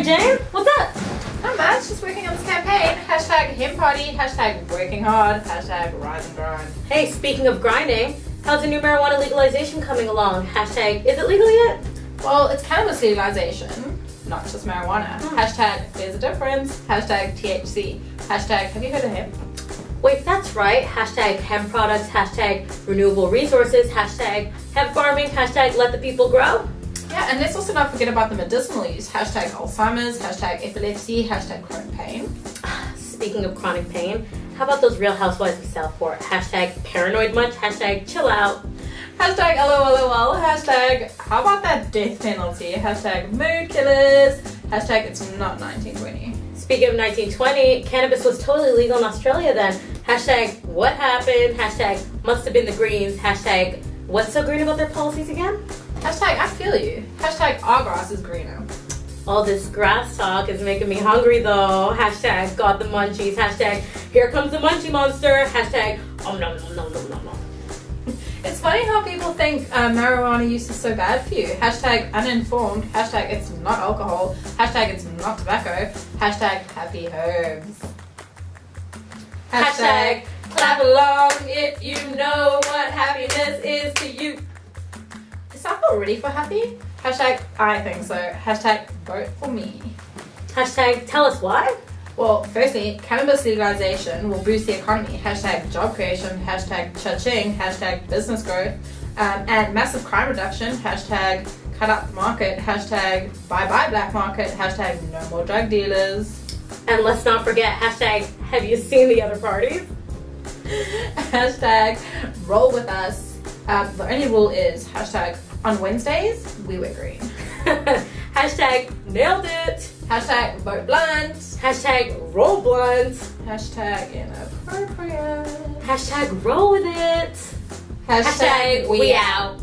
Mary Jane, what's up? Not much, just working on this campaign. Hashtag hemp party, hashtag working hard, hashtag rise and grind. Hey, speaking of grinding, how's the new marijuana legalization coming along? Hashtag, is it legal yet? Well, it's cannabis legalization, not just marijuana. Hashtag there's a difference, hashtag THC, hashtag have you heard of hemp? Wait, that's right. Hashtag hemp products, hashtag renewable resources, hashtag hemp farming, hashtag let the people grow. Yeah, and let's also not forget about the medicinal use. Hashtag Alzheimer's, hashtag epilepsy, hashtag chronic pain. Speaking of chronic pain, how about those Real Housewives of Southport? Hashtag paranoid much, hashtag chill out. Hashtag LOLOL, hashtag how about that death penalty? Hashtag mood killers, hashtag it's not 1920. Speaking of 1920, cannabis was totally legal in Australia then. Hashtag what happened, hashtag must have been the Greens, hashtag what's so green about their policies again? Hashtag I feel you, hashtag our grass is greener. All this grass talk is making me hungry though. Hashtag got the munchies, hashtag here comes the munchie monster, hashtag nom nom nom nom nom nom. It's funny how people think marijuana use is so bad for you. Hashtag uninformed, hashtag it's not alcohol, hashtag it's not tobacco, hashtag happy herbs. Hashtag clap along if you know what happiness is to you. Is Southport ready for happy? Hashtag I think so. Hashtag vote for me. Hashtag tell us why? Well, firstly, cannabis legalization will boost the economy. Hashtag job creation, hashtag cha-ching, hashtag business growth, and massive crime reduction. Hashtag cut out the market, hashtag bye-bye black market, hashtag no more drug dealers. And let's not forget, hashtag have you seen the other parties? Hashtag roll with us. The only rule is hashtag on Wednesdays, we wear green. Hashtag nailed it. Hashtag vote blunt. Hashtag roll blunt. Hashtag inappropriate. Hashtag roll with it. Hashtag we out.